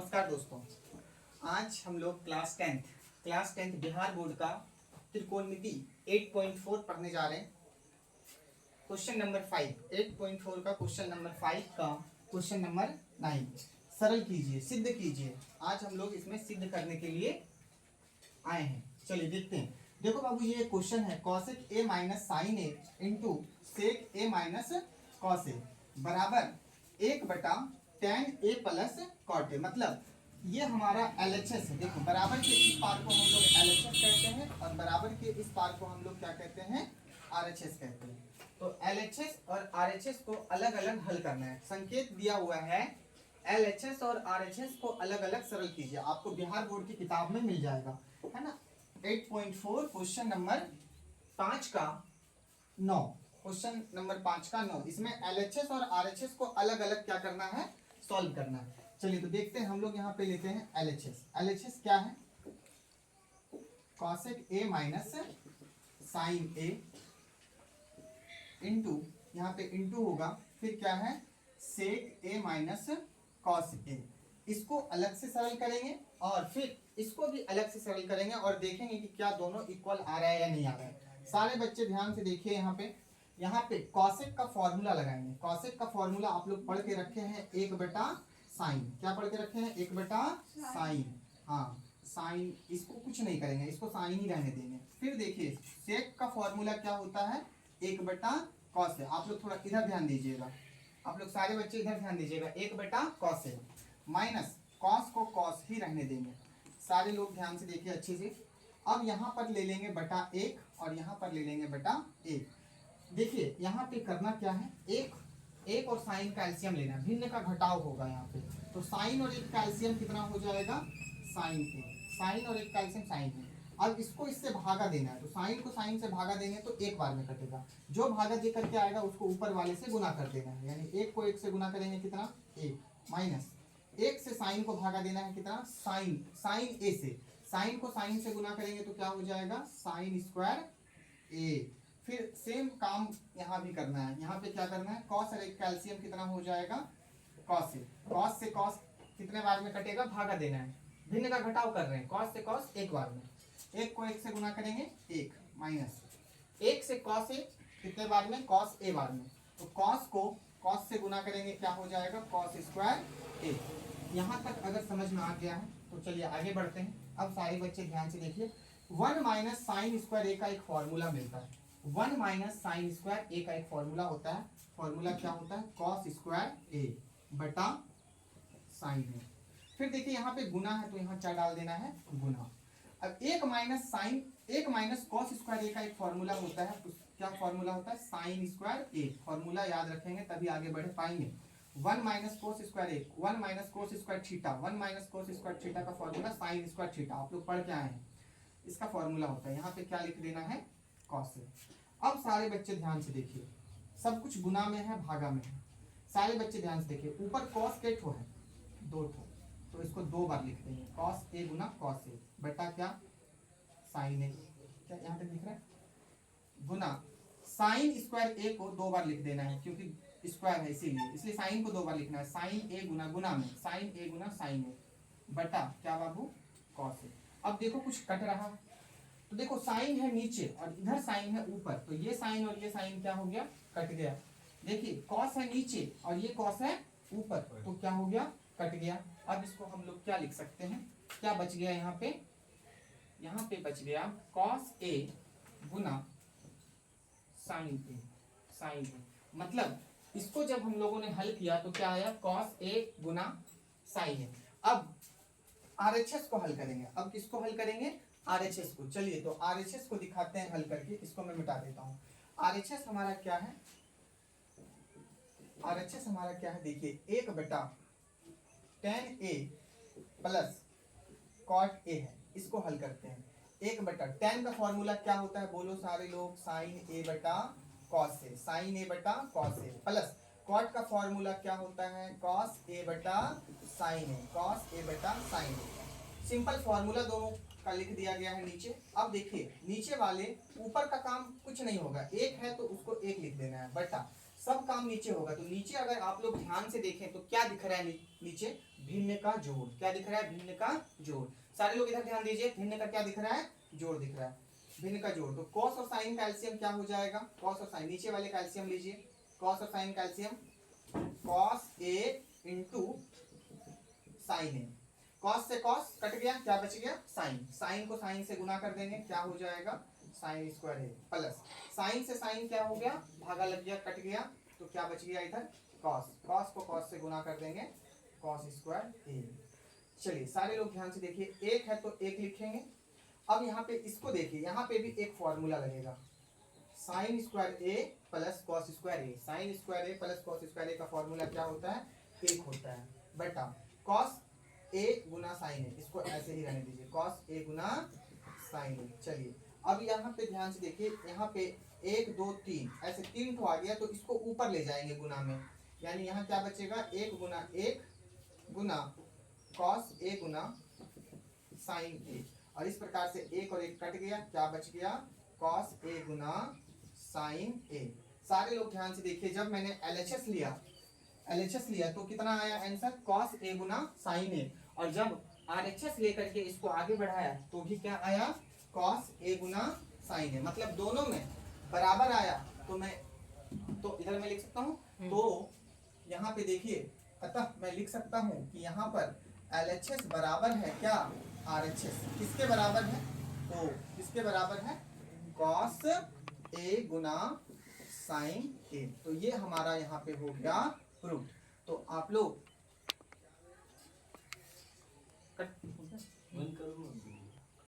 नमस्कार दोस्तों। आज हम लोग क्लास टेंथ बिहार बोर्ड का त्रिकोणमिति 8.4 पढ़ने जा रहे हैं। क्वेश्चन नंबर 5 8.4 का क्वेश्चन नंबर 5 का क्वेश्चन नंबर 9 सरल कीजिए, सिद्ध कीजिए। आज हम लोग इसमें सिद्ध करने के लिए आए हैं। चलिए देखते हैं। देखो बाबू, ये क्वेश्चन है cosec A minus sine A into sec A minus cos A बराबर 1/tan A plus cot A. मतलब ये हमारा LHS है। देखो, बराबर के इस पार को हम लोग LHS कहते हैं और बराबर के इस पार को हम लोग क्या कहते हैं, RHS कहते हैं। तो LHS और RHS को अलग अलग हल करना है। संकेत दिया हुआ है, LHS और RHS को अलग अलग सरल कीजिए। आपको बिहार बोर्ड की किताब में मिल जाएगा, है ना। 8.4 क्वेश्चन नंबर 5 का 9, क्वेश्चन नंबर 5 का 9। इसमें LHS और RHS को अलग अलग क्या करना है, सॉल्व करना है। चलिए तो देखते हैं। हम लोग यहाँ पे लेते हैं LHS क्या है, cosec A minus sine A into, यहाँ पे इंटू होगा, फिर क्या है सेक ए माइनस कॉस ए। इसको अलग से सरल करेंगे और फिर इसको भी अलग से सरल करेंगे और देखेंगे कि क्या दोनों इक्वल आ रहा है या नहीं आ रहा है। सारे बच्चे ध्यान से देखिए। यहाँ पे कॉसेक का फॉर्मूला लगाएंगे। कॉसेक का फॉर्मूला आप लोग पढ़ के रखे हैं 1/साइन। क्या पढ़ के रखे हैं, 1/साइन। हाँ, साइन, इसको कुछ नहीं करेंगे, इसको साइन ही रहने देंगे। फिर देखिए सेक का फॉर्मूला क्या होता है, 1/कॉस है। आप लोग थोड़ा इधर ध्यान दीजिएगा, आप लोग सारे बच्चे इधर ध्यान दीजिएगा। 1/कॉस है माइनस कॉस को कॉस ही रहने देंगे। सारे लोग ध्यान से देखिए अच्छे से। अब यहाँ पर ले लेंगे बटा 1 और यहाँ पर ले लेंगे बटा 1। देखिए यहाँ पे करना क्या है, एक और साइन का एलसीएम लेना है। भिन्न का घटाव होगा यहाँ पे, तो साइन और एक का एलसीएम कितना हो जाएगा, साइन ए। साइन और एक का एलसीएम साइन ए। अब इसको इससे भागा देना है, तो साइन को साइन से भागा देंगे तो एक बार में कटेगा। जो भागा दे करके आएगा उसको ऊपर वाले से गुना कर देना है, यानी 1 को 1 से गुना करेंगे कितना, 1 माइनस 1 से साइन को भागा देना है कितना, साइन ए से। साइन को साइन से गुना करेंगे तो क्या हो जाएगा, साइन स्क्वायर ए। फिर सेम काम यहाँ भी करना है। यहाँ पे क्या करना है, कॉस और एक कैल्शियम कितना हो जाएगा, कॉस से। कॉस से कॉस कितने बार में कटेगा, भागा देना है। भिन्न का घटाव कर रहे हैं, कॉस से कॉस एक बार में। 1 को 1 से गुना करेंगे 1 माइनस 1 से कॉस ए कितने बार में, कॉस ए बार में। तो कॉस को कॉस से गुना करेंगे क्या हो जाएगा, कॉस स्क्वायर ए। यहाँ तक अगर समझ में आ गया है तो चलिए आगे बढ़ते हैं। अब सारे बच्चे ध्यान से देखिए। 1 माइनस साइन स्क्वायर ए का एक फॉर्मूला मिलता है। 1 माइनस साइन स्क्वायर ए का एक फॉर्मूला होता है। फॉर्मूला क्या होता है, कॉस स्क्वायर ए बटा साइन ए। फिर देखिए यहाँ पे गुना है तो यहाँ क्या डाल देना है, गुना। अब 1 माइनस कॉस स्क्वायर ए का एक फॉर्मूला होता है। क्या फॉर्मूला होता है, साइन स्क्वायर ए। फॉर्मूला याद रखेंगे तभी आगे बढ़ पाएंगे। 1 माइनस कोस स्क्वायर ए, 1 minus cos square theta, 1 minus cos square theta का फॉर्मूला साइन स्क्वायर थीटा। आप लोग पढ़ के आए हैं, इसका फॉर्मूला होता है। यहाँ पे क्या लिख देना है, कॉस ए। अब सारे बच्चे ध्यान से देखिए, सब कुछ गुना में है, भागा में है। सारे बच्चे ध्यान से देखिए, ऊपर कॉस के ठो है, 2 ठो, तो इसको 2 बार लिख देंगे, cos A Guna cos A बटा क्या, साइन ए। क्या यहाँ तक दिख रहा है, गुना साइन स्क्वायर ए को 2 बार लिख देना है क्योंकि स्क्वायर है इसीलिए, इसलिए साइन को 2 बार लिखना है। साइन ए गुना, गुना में साइन ए गुना साइन ए बटा क्या बाबू, कॉस ए। अब देखो कुछ कट रहा है, तो देखो साइन है नीचे और इधर साइन है ऊपर, तो ये साइन और ये साइन क्या हो गया, कट गया। देखिए कॉस है नीचे और ये कॉस है ऊपर, तो क्या हो गया, कट गया। अब इसको हम लोग क्या लिख सकते हैं, क्या बच गया यहाँ पे, यहाँ पे बच गया cos A Guna sign A, sign ए। मतलब इसको जब हम लोगों ने हल किया तो क्या आया, कॉस ए गुना साइन ए। अब RHS को हल करेंगे। अब किसको हल करेंगे, RHS को। चलिए तो RHS को दिखाते हैं हल करके। इसको मैं मिटा देता हूँ। RHS हमारा क्या है, RHS हमारा क्या है, देखिए 1/tan A plus cot A है। इसको हल करते हैं। 1/tan का फॉर्मूला क्या होता है, बोलो सारे लोग, साइन ए बटा कॉस ए, साइन ए बटा कॉस ए प्लस कॉट का फॉर्मूला क्या होता है, कॉस ए बटा साइन ए, कॉस ए बटा साइन ए। सिंपल फॉर्मूला दोनों का लिख दिया गया है नीचे। अब देखिए नीचे वाले, ऊपर का काम कुछ नहीं होगा, 1 है तो उसको 1 लिख देना है बटा सब काम नीचे होगा। तो नीचे अगर आप लोग ध्यान से देखें तो क्या दिख रहा है नीचे? भिन्न का जोड़। क्या दिख रहा है? भिन्न का जोड़। सारे लोग इधर ध्यान दीजिए, भिन्न का क्या दिख रहा है? जोड़ दिख रहा है, भिन्न का जोड़। तो कॉस और साइन का एलसीएम क्या हो जाएगा? कॉस और साइन, नीचे वाले का एलसीएम लीजिए, कॉस और साइन का LCM cos A into sine A. Cos से कॉस कट गया, क्या बच गया? साइन। साइन को साइन से गुना कर देंगे, क्या हो जाएगा? साइन स्क्वायर ए प्लस साइन से साइन क्या हो गया? भागा लग गया, कट गया, तो क्या बच गया इधर? कॉस। कॉस को कॉस से गुना कर देंगे, कॉस स्क्वायर ए। चलिए सारे लोग ध्यान से देखिए, एक है तो एक लिखेंगे। अब यहाँ पे इसको देखिए, यहाँ पे भी एक फॉर्मूला लगेगा, साइन स्क्वायर ए प्लस कॉस स्क्वायर ए। साइन स्क्वायर ए प्लस कॉस स्क्वायर ए का फॉर्मूला क्या होता है? एक होता है बेटा कॉस ए गुना साइन ए। इसको ऐसे ही रहने दीजिए, कॉस ए गुना साइन ए। चलिए अब यहाँ पे ध्यान से देखिए, यहाँ पे 1 2 3 ऐसे 3 तो आ गया, तो इसको ऊपर ले जाएंगे गुना में, यानी यहाँ क्या बचेगा? 1 गुना 1 गुना कॉस ए गुना साइन ए। और इस प्रकार से 1 और 1 कट गया, क्या बच गया? कॉस ए गुना साइन ए। सारे लोग ध्यान से देखिए, जब मैंने एलएचएस लिया तो कितना आया answer? Cos A Guna sign ए। और जब आरएचएस लेकर के इसको आगे बढ़ाया तो भी क्या आया? कॉस ए गुना साइन ए। मतलब दोनों में बराबर आया, तो इधर मैं लिख सकता हूँ। तो यहाँ पे देखिए, अतः मैं लिख सकता हूँ कि यहाँ पर एलएचएस बराबर है क्या? आरएचएस। किसके बराबर है? तो किसके बराबर है? कॉस ए गुना साइन ए। तो ये हमारा यहाँ पे हो गया प्रूफ। तो आप लोग